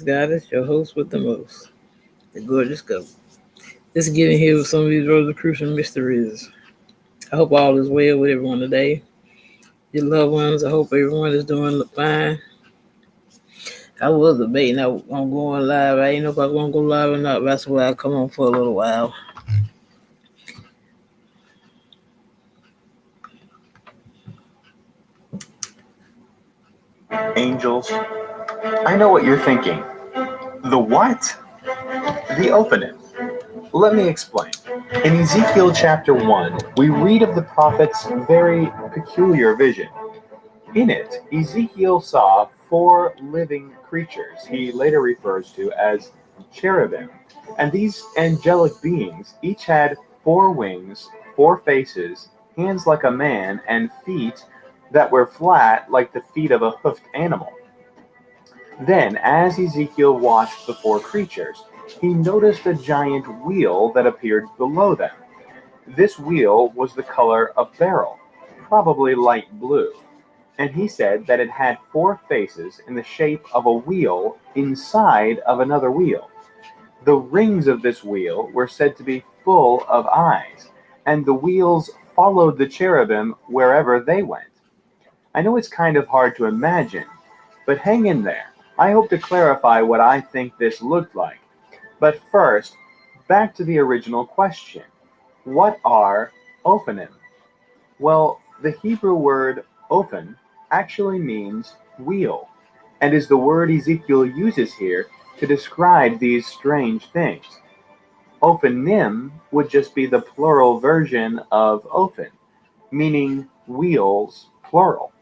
God is your host with the most, the gorgeous goat. Let's get in here with some of these Rosicrucian mysteries. I hope all is well with everyone today. Your loved ones, I hope everyone is doing fine. I was debating on going live. I didn't know if I was going to go live or not. That's why I come on for a little while. Angels, I know what you're thinking. The what? The opening. Let me explain. In Ezekiel chapter 1, we read of the prophet's very peculiar vision. In it, Ezekiel saw four living creatures he later refers to as cherubim. And these angelic beings each had four wings, four faces, hands like a man, and feet that were flat like the feet of a hoofed animal. Then, as Ezekiel watched the four creatures, he noticed a giant wheel that appeared below them. This wheel was the color of beryl, probably light blue, and he said that it had four faces in the shape of a wheel inside of another wheel. The rings of this wheel were said to be full of eyes, and the wheels followed the cherubim wherever they went. I know it's kind of hard to imagine, but hang in there. I hope to clarify what I think this looked like. But first, back to the original question. What are ophanim? Well, the Hebrew word ophan actually means wheel, and is the word Ezekiel uses here to describe these strange things. Ophanim would just be the plural version of ophan, meaning wheels, plural.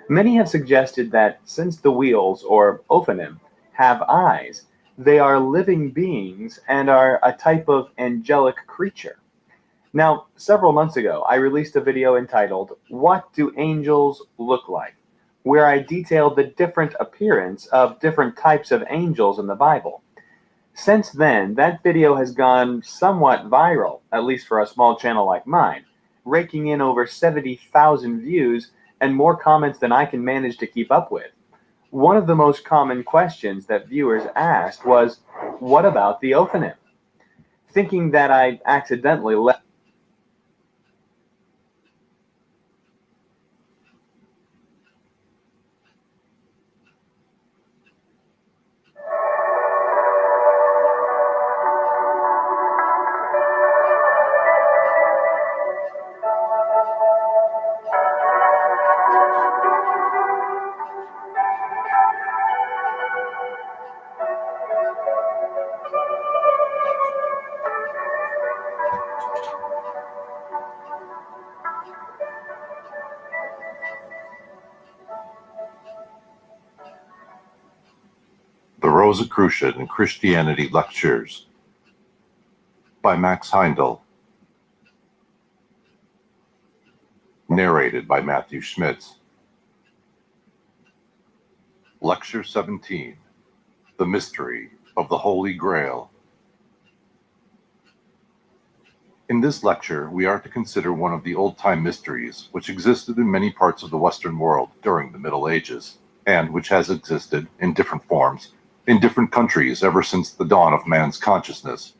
Many have suggested that since the wheels, or ophanim, have eyes, they are living beings and are a type of angelic creature. Now, several months ago, I released a video entitled, What Do Angels Look Like?, where I detailed the different appearance of different types of angels in the Bible. Since then, that video has gone somewhat viral, at least for a small channel like mine, raking in over 70,000 views and more comments than I can manage to keep up with. One of the most common questions that viewers asked was, what about the ophanim? Thinking that I accidentally left The Rosicrucian Christianity Lectures by Max Heindel. Narrated by Matthew Schmitz. Lecture 17. The Mystery of the Holy Grail. In this lecture, we are to consider one of the old-time mysteries which existed in many parts of the Western world during the Middle Ages, and which has existed in different forms in different countries ever since the dawn of man's consciousness.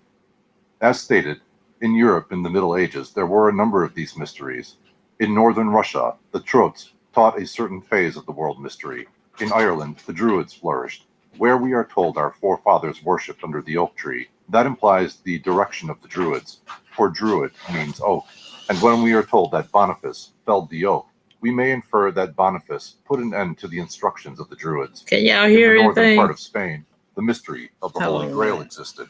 As stated, in Europe in the Middle Ages there were a number of these mysteries. In northern Russia, the Trots taught a certain phase of the world mystery. In Ireland, the Druids flourished, where we are told our forefathers worshipped under the oak tree. That implies the direction of the Druids, for Druid means oak, and when we are told that Boniface felled the oak, we may infer that Boniface put an end to the instructions of the Druids. Can y'all hear In the northern anything? part of Spain, the mystery of the Holy Grail existed.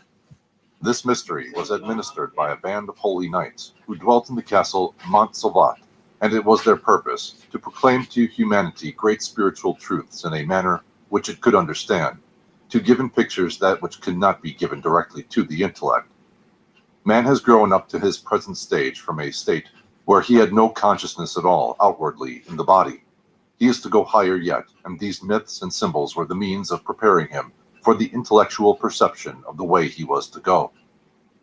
This mystery was administered by a band of holy knights who dwelt in the castle Montsalvat, and it was their purpose to proclaim to humanity great spiritual truths in a manner which it could understand, to give in pictures that which could not be given directly to the intellect. Man has grown up to his present stage from a state where he had no consciousness at all outwardly in the body. He is to go higher yet, and these myths and symbols were the means of preparing him for the intellectual perception of the way he was to go.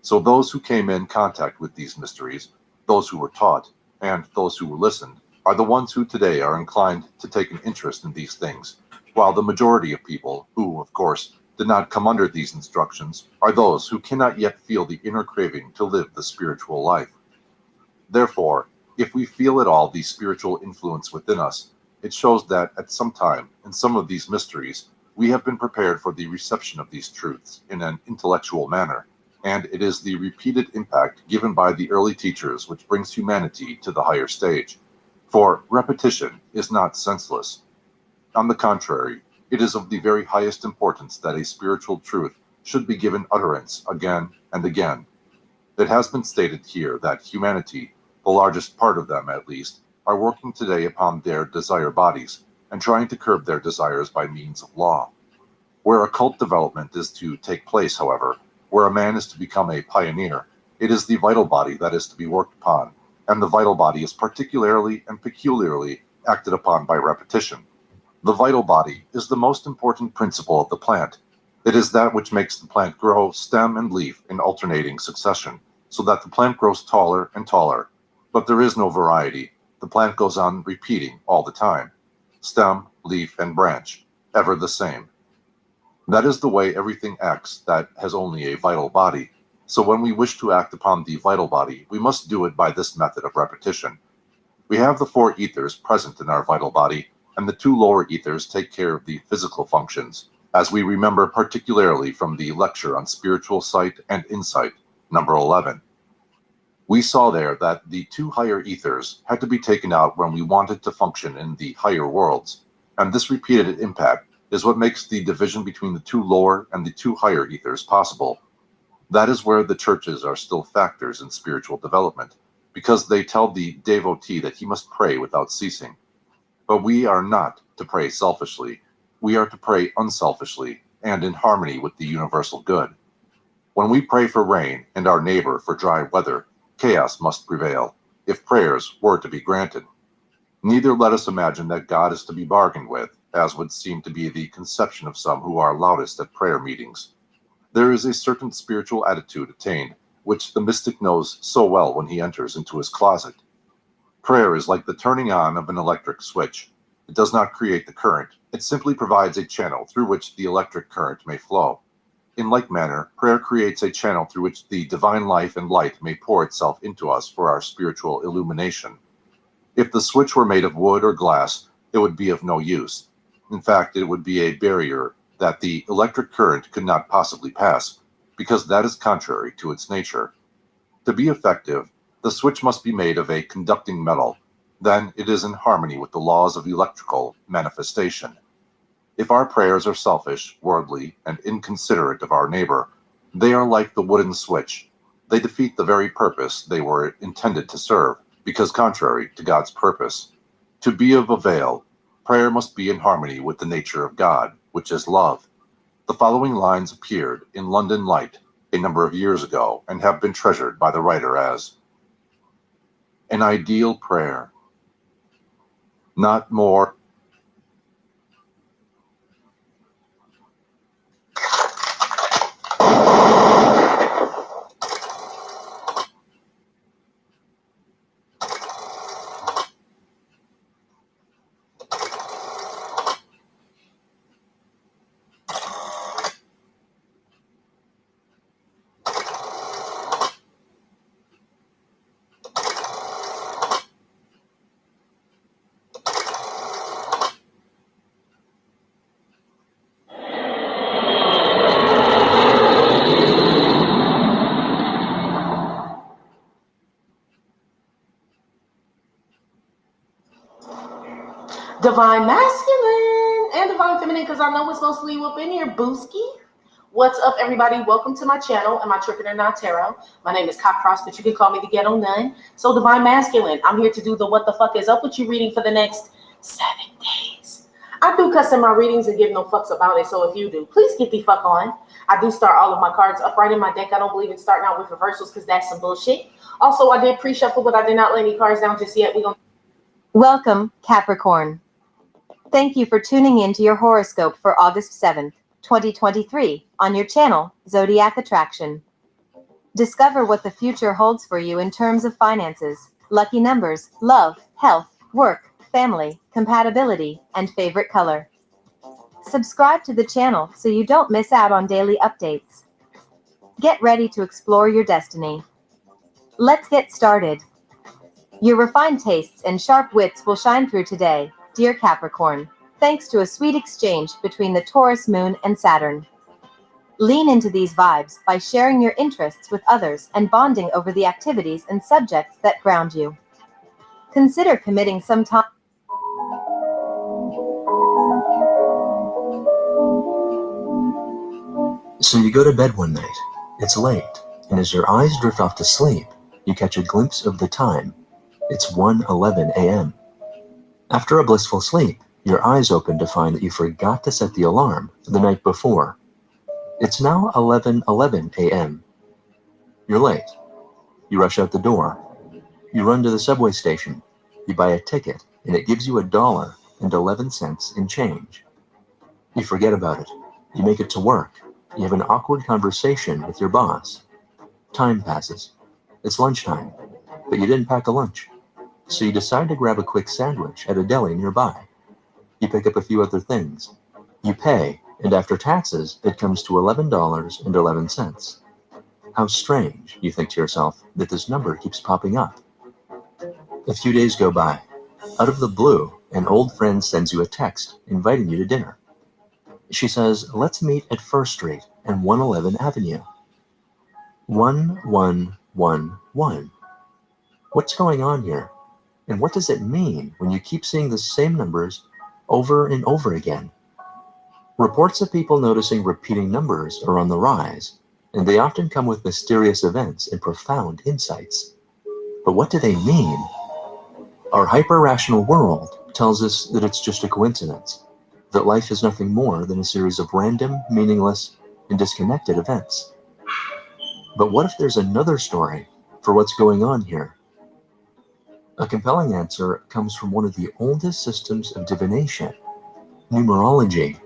So those who came in contact with these mysteries, those who were taught, and those who listened, are the ones who today are inclined to take an interest in these things, while the majority of people, who, of course, did not come under these instructions are those who cannot yet feel the inner craving to live the spiritual life. Therefore, if we feel at all the spiritual influence within us, it shows that at some time in some of these mysteries, we have been prepared for the reception of these truths in an intellectual manner, and it is the repeated impact given by the early teachers which brings humanity to the higher stage. For repetition is not senseless. On the contrary, it is of the very highest importance that a spiritual truth should be given utterance again and again. It has been stated here that humanity, the largest part of them at least, are working today upon their desire bodies and trying to curb their desires by means of law. Where occult development is to take place, however, where a man is to become a pioneer, it is the vital body that is to be worked upon, and the vital body is particularly and peculiarly acted upon by repetition. The vital body is the most important principle of the plant. It is that which makes the plant grow stem and leaf in alternating succession, so that the plant grows taller and taller. But there is no variety. The plant goes on repeating all the time. Stem, leaf, and branch, ever the same. That is the way everything acts that has only a vital body. So when we wish to act upon the vital body, we must do it by this method of repetition. We have the 4 ethers present in our vital body, and the 2 lower ethers take care of the physical functions, as we remember particularly from the lecture on spiritual sight and insight, number 11. We saw there that the 2 higher ethers had to be taken out when we wanted to function in the higher worlds, and this repeated impact is what makes the division between the 2 lower and the 2 higher ethers possible. That is where the churches are still factors in spiritual development, because they tell the devotee that he must pray without ceasing. But we are not to pray selfishly. We are to pray unselfishly and in harmony with the universal good. When we pray for rain and our neighbor for dry weather, chaos must prevail, if prayers were to be granted. Neither let us imagine that God is to be bargained with, as would seem to be the conception of some who are loudest at prayer meetings. There is a certain spiritual attitude attained, which the mystic knows so well when he enters into his closet. Prayer is like the turning on of an electric switch. It does not create the current. It simply provides a channel through which the electric current may flow. In like manner, prayer creates a channel through which the divine life and light may pour itself into us for our spiritual illumination. If the switch were made of wood or glass, it would be of no use. In fact, it would be a barrier that the electric current could not possibly pass, because that is contrary to its nature. To be effective, the switch must be made of a conducting metal. Then it is in harmony with the laws of electrical manifestation. If our prayers are selfish, worldly, and inconsiderate of our neighbor, they are like the wooden switch. They defeat the very purpose they were intended to serve, because contrary to God's purpose. To be of avail, prayer must be in harmony with the nature of God, which is love. The following lines appeared in London Light a number of years ago and have been treasured by the writer as an ideal prayer. Not more. Divine Masculine and Divine Feminine, because I know it's mostly up in here, Booski. What's up, everybody? Welcome to my channel. Am I tripping or not, tarot? My name is Cockfrost, but you can call me the Ghetto Nun. So, Divine Masculine, I'm here to do the What the Fuck Is Up With You reading for the next 7 days. I do custom my readings and give no fucks about it, so if you do, please get the fuck on. I do start all of my cards upright in my deck. I don't believe in starting out with reversals because that's some bullshit. Also, I did pre-shuffle, but I did not lay any cards down just yet. Welcome, Capricorn. Thank you for tuning in to your horoscope for August 7th, 2023 on your channel, Zodiac Attraction. Discover what the future holds for you in terms of finances, lucky numbers, love, health, work, family, compatibility, and favorite color. Subscribe to the channel so you don't miss out on daily updates. Get ready to explore your destiny. Let's get started. Your refined tastes and sharp wits will shine through today, dear Capricorn, thanks to a sweet exchange between the Taurus moon and Saturn. Lean into these vibes by sharing your interests with others and bonding over the activities and subjects that ground you. Consider committing some time. So you go to bed one night. It's late, and as your eyes drift off to sleep, you catch a glimpse of the time. It's 1:11 a.m. After a blissful sleep, your eyes open to find that you forgot to set the alarm the night before. It's now 11:11 a.m. You're late. You rush out the door. You run to the subway station. You buy a ticket, and it gives you $1.11 in change. You forget about it. You make it to work. You have an awkward conversation with your boss. Time passes. It's lunchtime, but you didn't pack a lunch. So you decide to grab a quick sandwich at a deli nearby. You pick up a few other things. You pay, and after taxes, it comes to $11.11. How strange, you think to yourself, that this number keeps popping up. A few days go by. Out of the blue, an old friend sends you a text inviting you to dinner. She says, let's meet at First Street and 111 Avenue. 1111. What's going on here? And what does it mean when you keep seeing the same numbers over and over again? Reports of people noticing repeating numbers are on the rise, and they often come with mysterious events and profound insights. But what do they mean? Our hyper-rational world tells us that it's just a coincidence, that life is nothing more than a series of random, meaningless, and disconnected events. But what if there's another story for what's going on here? A compelling answer comes from one of the oldest systems of divination, numerology.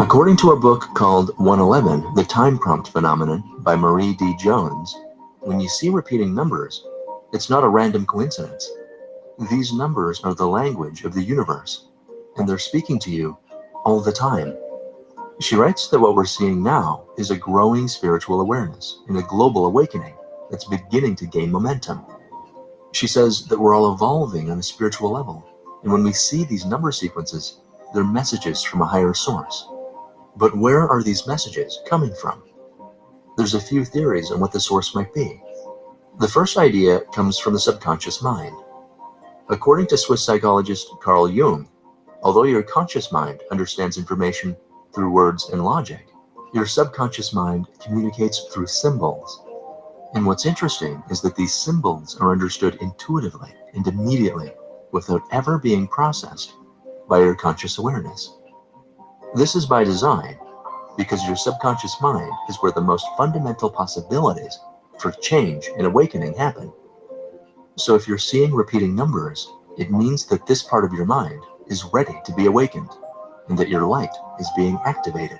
According to a book called 111, The Time Prompt Phenomenon by Marie D. Jones, when you see repeating numbers, it's not a random coincidence. These numbers are the language of the universe, and they're speaking to you all the time. She writes that what we're seeing now is a growing spiritual awareness and a global awakening that's beginning to gain momentum. She says that we're all evolving on a spiritual level, and when we see these number sequences, they're messages from a higher source. But where are these messages coming from? There's a few theories on what the source might be. The first idea comes from the subconscious mind. According to Swiss psychologist Carl Jung, although your conscious mind understands information through words and logic, your subconscious mind communicates through symbols. And what's interesting is that these symbols are understood intuitively and immediately without ever being processed by your conscious awareness. This is by design, because your subconscious mind is where the most fundamental possibilities for change and awakening happen. So if you're seeing repeating numbers, it means that this part of your mind is ready to be awakened, and that your light is being activated.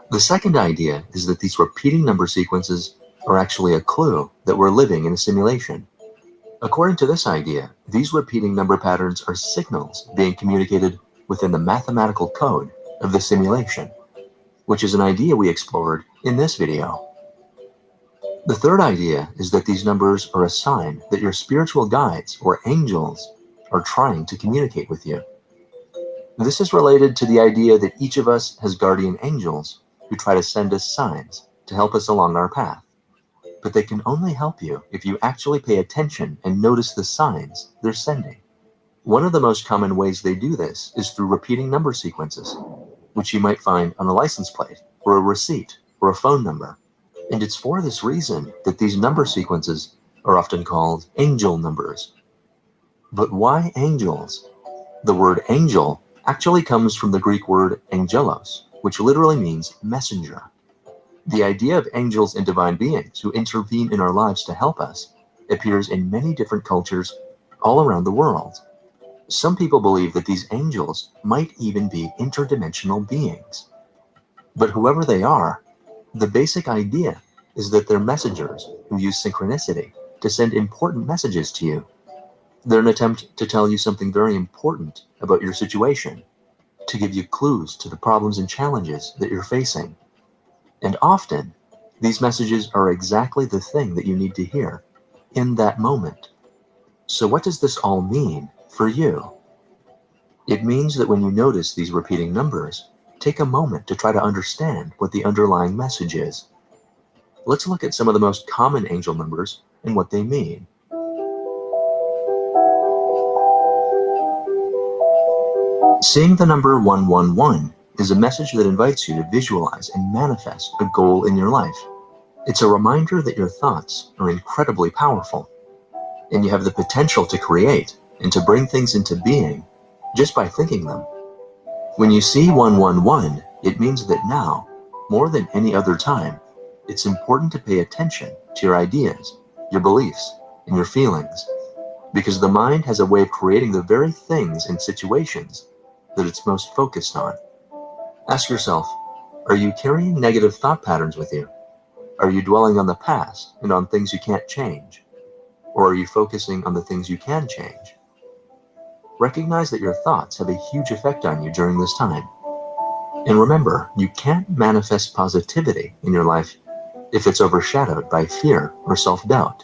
The second idea is that these repeating number sequences are actually a clue that we're living in a simulation. According to this idea, these repeating number patterns are signals being communicated within the mathematical code of the simulation, which is an idea we explored in this video. The third idea is that these numbers are a sign that your spiritual guides or angels are trying to communicate with you. This is related to the idea that each of us has guardian angels who try to send us signs to help us along our path. But they can only help you if you actually pay attention and notice the signs they're sending. One of the most common ways they do this is through repeating number sequences, which you might find on a license plate or a receipt or a phone number. And it's for this reason that these number sequences are often called angel numbers. But why angels? The word angel actually comes from the Greek word angelos, which literally means messenger. The idea of angels and divine beings who intervene in our lives to help us appears in many different cultures all around the world. Some people believe that these angels might even be interdimensional beings. But whoever they are, the basic idea is that they're messengers who use synchronicity to send important messages to you. They're an attempt to tell you something very important about your situation, to give you clues to the problems and challenges that you're facing. And often, these messages are exactly the thing that you need to hear in that moment. So what does this all mean for you? It means that when you notice these repeating numbers, take a moment to try to understand what the underlying message is. Let's look at some of the most common angel numbers and what they mean. Seeing the number 111 is a message that invites you to visualize and manifest a goal in your life. It's a reminder that your thoughts are incredibly powerful, and you have the potential to create and to bring things into being just by thinking them. When you see 111, it means that now, more than any other time, it's important to pay attention to your ideas, your beliefs, and your feelings, because the mind has a way of creating the very things and situations that it's most focused on. Ask yourself, are you carrying negative thought patterns with you? Are you dwelling on the past and on things you can't change? Or are you focusing on the things you can change? Recognize that your thoughts have a huge effect on you during this time. And remember, you can't manifest positivity in your life if it's overshadowed by fear or self-doubt.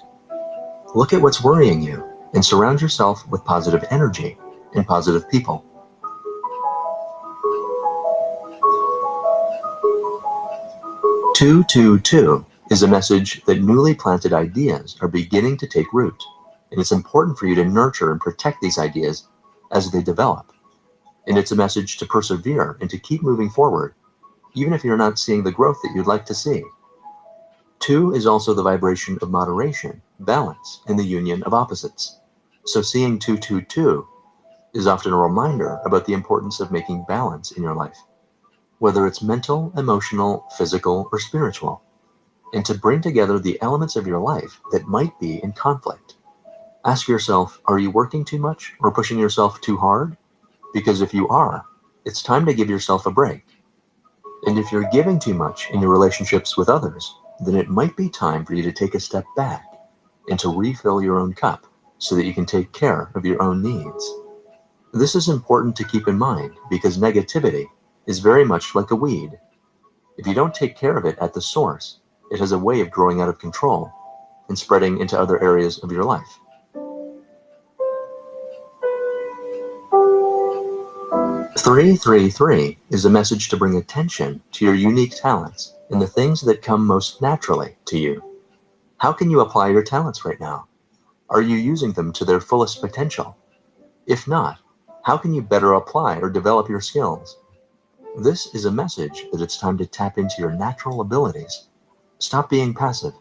Look at what's worrying you and surround yourself with positive energy and positive people. 222 is a message that newly planted ideas are beginning to take root, and it's important for you to nurture and protect these ideas as they develop. And it's a message to persevere and to keep moving forward, even if you're not seeing the growth that you'd like to see. 2 is also the vibration of moderation, balance, and the union of opposites. So seeing 222 is often a reminder about the importance of making balance in your life, whether it's mental, emotional, physical, or spiritual, and to bring together the elements of your life that might be in conflict. Ask yourself, are you working too much or pushing yourself too hard? Because if you are, it's time to give yourself a break. And if you're giving too much in your relationships with others, then it might be time for you to take a step back and to refill your own cup so that you can take care of your own needs. This is important to keep in mind because negativity is very much like a weed. If you don't take care of it at the source, it has a way of growing out of control and spreading into other areas of your life. 333 is a message to bring attention to your unique talents and the things that come most naturally to you. How can you apply your talents right now? Are you using them to their fullest potential? If not, how can you better apply or develop your skills? This is a message that it's time to tap into your natural abilities. Stop being passive.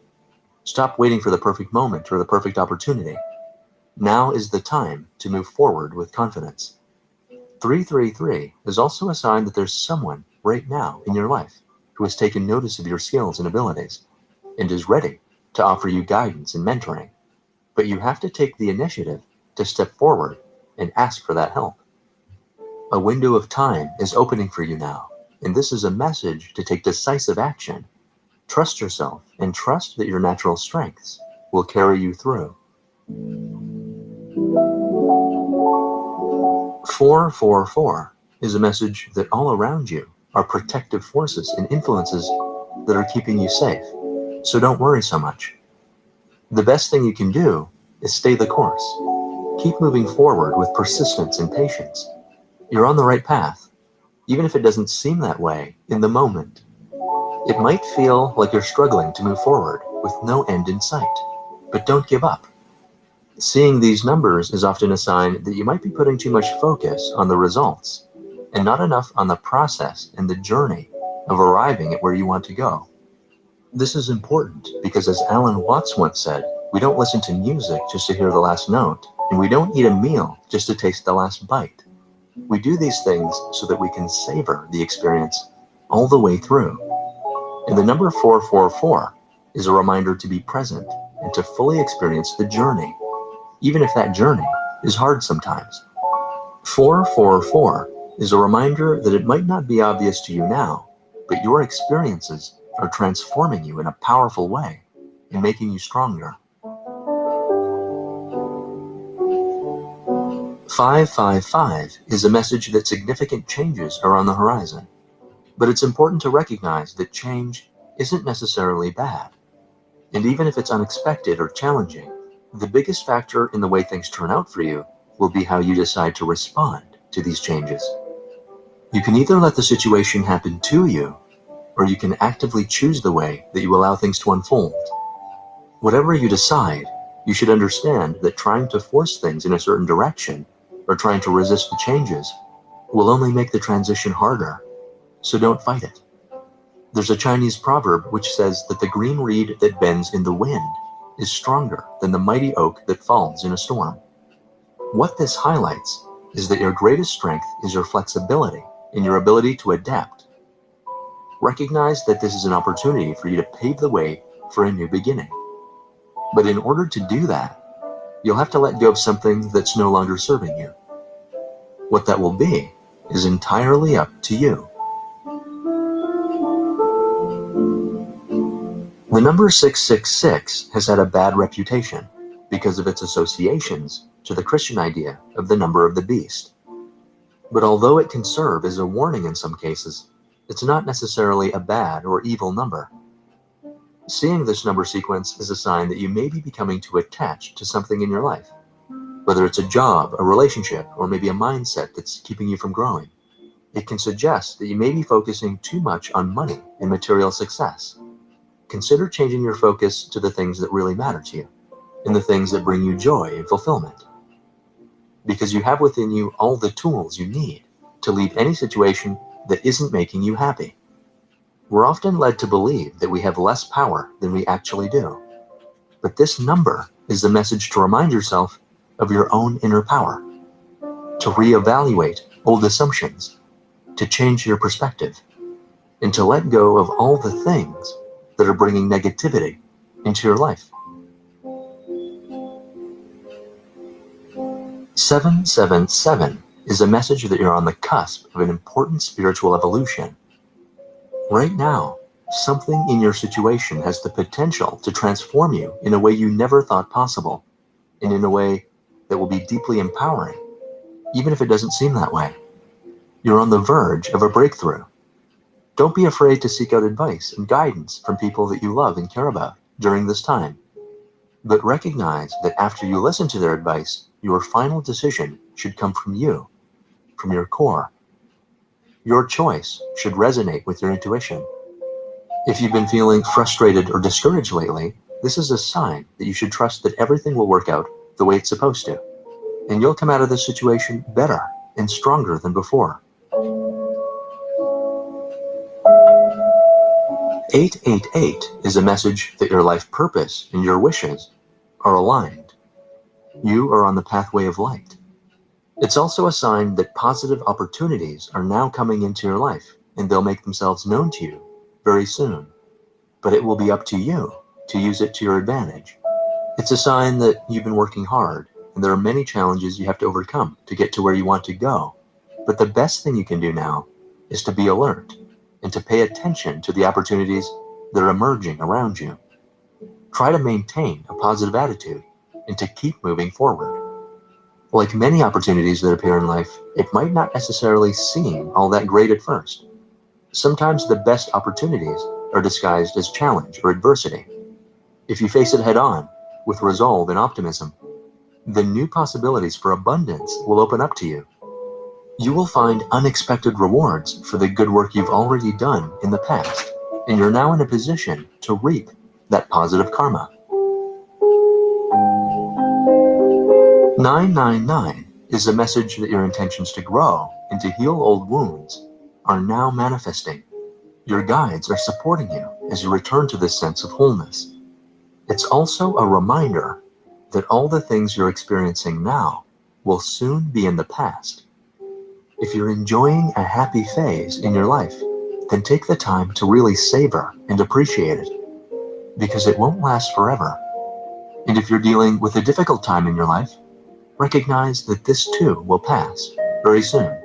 Stop waiting for the perfect moment or the perfect opportunity. Now is the time to move forward with confidence. 333 is also a sign that there's someone right now in your life who has taken notice of your skills and abilities and is ready to offer you guidance and mentoring. But you have to take the initiative to step forward and ask for that help. A window of time is opening for you now, and this is a message to take decisive action. Trust yourself and trust that your natural strengths will carry you through. 444 is a message that all around you are protective forces and influences that are keeping you safe. So don't worry so much. The best thing you can do is stay the course. Keep moving forward with persistence and patience. You're on the right path, even if it doesn't seem that way in the moment. It might feel like you're struggling to move forward with no end in sight, but don't give up. Seeing these numbers is often a sign that you might be putting too much focus on the results and not enough on the process and the journey of arriving at where you want to go. This is important because, as Alan Watts once said, we don't listen to music just to hear the last note, and we don't eat a meal just to taste the last bite. We do these things so that we can savor the experience all the way through. And the number 444 is a reminder to be present and to fully experience the journey, even if that journey is hard sometimes. 444 is a reminder that it might not be obvious to you now, but your experiences are transforming you in a powerful way and making you stronger. 555 is a message that significant changes are on the horizon, but it's important to recognize that change isn't necessarily bad. And even if it's unexpected or challenging, the biggest factor in the way things turn out for you will be how you decide to respond to these changes. You can either let the situation happen to you, or you can actively choose the way that you allow things to unfold. Whatever you decide, you should understand that trying to force things in a certain direction or trying to resist the changes will only make the transition harder, so don't fight it. There's a Chinese proverb which says that the green reed that bends in the wind is stronger than the mighty oak that falls in a storm. What this highlights is that your greatest strength is your flexibility and your ability to adapt. Recognize that this is an opportunity for you to pave the way for a new beginning. But in order to do that, you'll have to let go of something that's no longer serving you. What that will be is entirely up to you. The number 666 has had a bad reputation because of its associations to the Christian idea of the number of the beast. But although it can serve as a warning in some cases, it's not necessarily a bad or evil number. Seeing this number sequence is a sign that you may be becoming too attached to something in your life, whether it's a job, a relationship, or maybe a mindset that's keeping you from growing. It can suggest that you may be focusing too much on money and material success. Consider changing your focus to the things that really matter to you and the things that bring you joy and fulfillment. Because you have within you all the tools you need to leave any situation that isn't making you happy. We're often led to believe that we have less power than we actually do. But this number is the message to remind yourself of your own inner power, to reevaluate old assumptions, to change your perspective, and to let go of all the things that are bringing negativity into your life. 777 is a message that you're on the cusp of an important spiritual evolution. Right now, something in your situation has the potential to transform you in a way you never thought possible, and in a way that will be deeply empowering, even if it doesn't seem that way. You're on the verge of a breakthrough. Don't be afraid to seek out advice and guidance from people that you love and care about during this time. But recognize that after you listen to their advice, your final decision should come from you, from your core. Your choice should resonate with your intuition. If you've been feeling frustrated or discouraged lately, this is a sign that you should trust that everything will work out the way it's supposed to, and you'll come out of this situation better and stronger than before. 888 is a message that your life purpose and your wishes are aligned. You are on the pathway of light. It's also a sign that positive opportunities are now coming into your life, and they'll make themselves known to you very soon. But it will be up to you to use it to your advantage. It's a sign that you've been working hard, and there are many challenges you have to overcome to get to where you want to go. But the best thing you can do now is to be alert and to pay attention to the opportunities that are emerging around you. Try to maintain a positive attitude and to keep moving forward. Like many opportunities that appear in life, it might not necessarily seem all that great at first. Sometimes the best opportunities are disguised as challenge or adversity. If you face it head on, with resolve and optimism, then new possibilities for abundance will open up to you. You will find unexpected rewards for the good work you've already done in the past, and you're now in a position to reap that positive karma. 999 is a message that your intentions to grow and to heal old wounds are now manifesting. Your guides are supporting you as you return to this sense of wholeness. It's also a reminder that all the things you're experiencing now will soon be in the past. If you're enjoying a happy phase in your life, then take the time to really savor and appreciate it, because it won't last forever. And if you're dealing with a difficult time in your life, recognize that this too will pass very soon.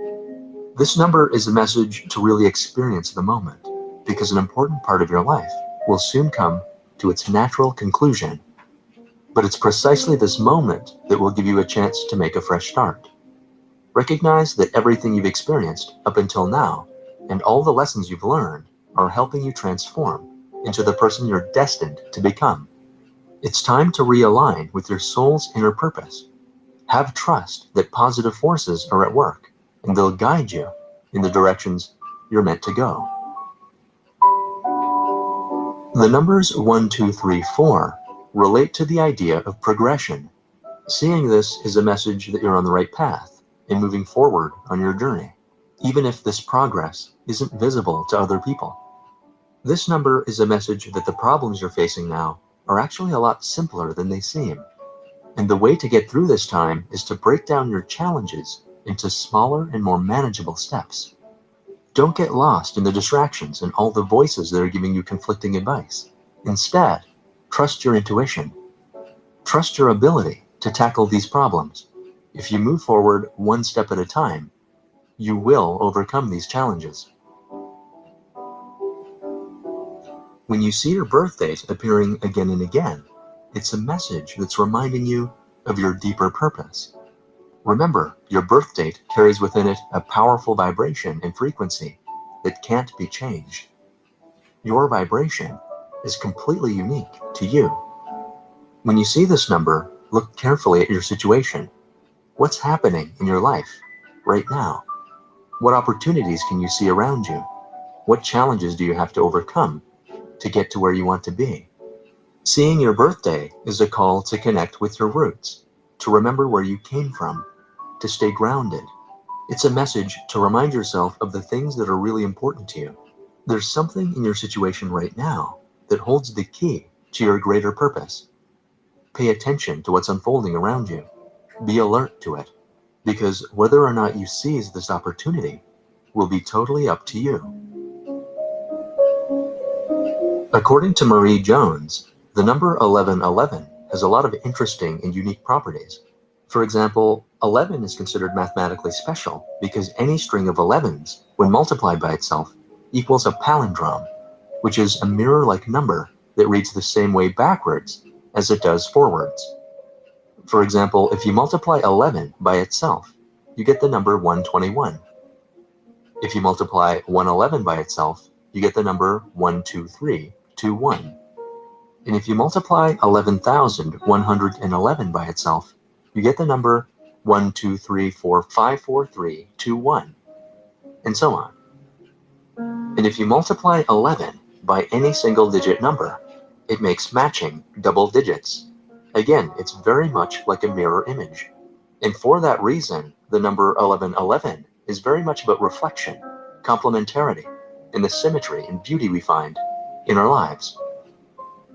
This number is a message to really experience the moment, because an important part of your life will soon come to its natural conclusion. But it's precisely this moment that will give you a chance to make a fresh start. Recognize that everything you've experienced up until now and all the lessons you've learned are helping you transform into the person you're destined to become. It's time to realign with your soul's inner purpose. Have trust that positive forces are at work, and they'll guide you in the directions you're meant to go. The numbers 1, 2, 3, 4 relate to the idea of progression. Seeing this is a message that you're on the right path and moving forward on your journey, even if this progress isn't visible to other people. This number is a message that the problems you're facing now are actually a lot simpler than they seem. And the way to get through this time is to break down your challenges into smaller and more manageable steps. Don't get lost in the distractions and all the voices that are giving you conflicting advice. Instead, trust your intuition. Trust your ability to tackle these problems. If you move forward one step at a time, you will overcome these challenges. When you see your birth date appearing again and again, it's a message that's reminding you of your deeper purpose. Remember, your birth date carries within it a powerful vibration and frequency that can't be changed. Your vibration is completely unique to you. When you see this number, look carefully at your situation. What's happening in your life right now? What opportunities can you see around you? What challenges do you have to overcome to get to where you want to be? Seeing your birthday is a call to connect with your roots, to remember where you came from, to stay grounded. It's a message to remind yourself of the things that are really important to you. There's something in your situation right now that holds the key to your greater purpose. Pay attention to what's unfolding around you. Be alert to it, because whether or not you seize this opportunity will be totally up to you. According to Marie Jones, the number 1111 has a lot of interesting and unique properties. For example, 11 is considered mathematically special because any string of 11s, when multiplied by itself, equals a palindrome, which is a mirror-like number that reads the same way backwards as it does forwards. For example, if you multiply 11 by itself, you get the number 121. If you multiply 111 by itself, you get the number 12321. And if you multiply 11,111 by itself, you get the number 123454321, and so on. And if you multiply 11 by any single digit number, it makes matching double digits. Again, it's very much like a mirror image. And for that reason, the number 1111 is very much about reflection, complementarity, and the symmetry and beauty we find in our lives.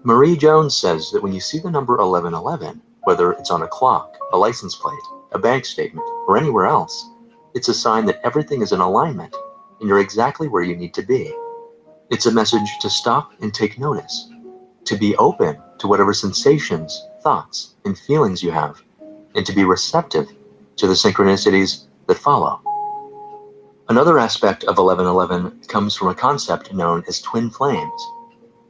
Marie Jones says that when you see the number 1111, whether it's on a clock, a license plate, a bank statement, or anywhere else, it's a sign that everything is in alignment and you're exactly where you need to be. It's a message to stop and take notice, to be open to whatever sensations, thoughts, and feelings you have, and to be receptive to the synchronicities that follow. Another aspect of 1111 comes from a concept known as twin flames.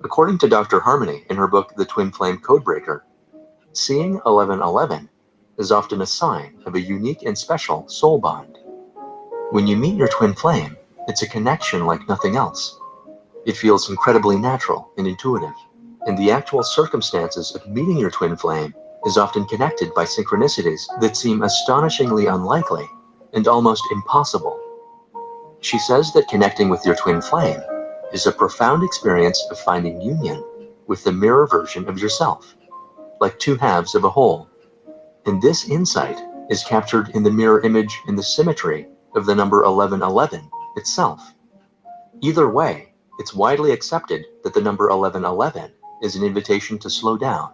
According to Dr. Harmony in her book, The Twin Flame Codebreaker, seeing 1111 is often a sign of a unique and special soul bond. When you meet your twin flame, it's a connection like nothing else. It feels incredibly natural and intuitive, and the actual circumstances of meeting your twin flame is often connected by synchronicities that seem astonishingly unlikely and almost impossible. She says that connecting with your twin flame is a profound experience of finding union with the mirror version of yourself, like two halves of a whole. And this insight is captured in the mirror image and the symmetry of the number 1111 itself. Either way, it's widely accepted that the number 1111 is an invitation to slow down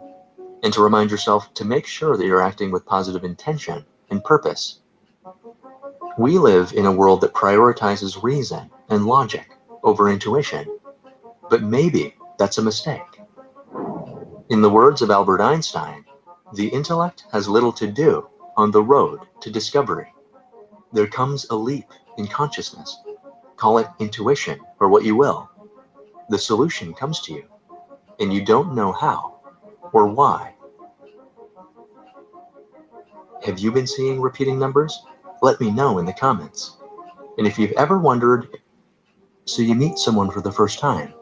and to remind yourself to make sure that you're acting with positive intention and purpose. We live in a world that prioritizes reason and logic over intuition, but maybe that's a mistake. In the words of Albert Einstein, the intellect has little to do on the road to discovery. There comes a leap in consciousness. Call it intuition or what you will. the solution comes to you, and you don't know how or why. Have you been seeing repeating numbers? Let me know in the comments. And if you've ever wondered, so you meet someone for the first time,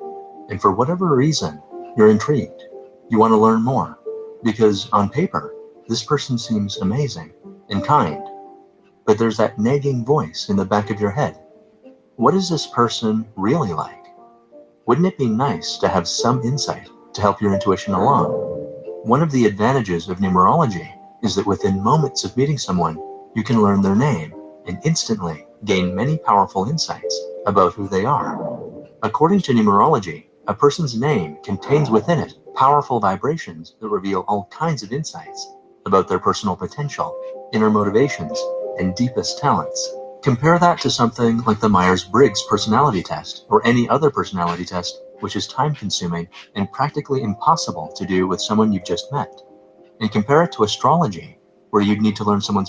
and for whatever reason, you're intrigued. You want to learn more, because on paper, this person seems amazing and kind, but there's that nagging voice in the back of your head. What is this person really like? Wouldn't it be nice to have some insight to help your intuition along? One of the advantages of numerology is that within moments of meeting someone, you can learn their name and instantly gain many powerful insights about who they are. According to numerology, a person's name contains within it powerful vibrations that reveal all kinds of insights about their personal potential, inner motivations, and deepest talents. Compare that to something like the Myers-Briggs personality test or any other personality test, which is time-consuming and practically impossible to do with someone you've just met. And compare it to astrology, where you'd need to learn someone's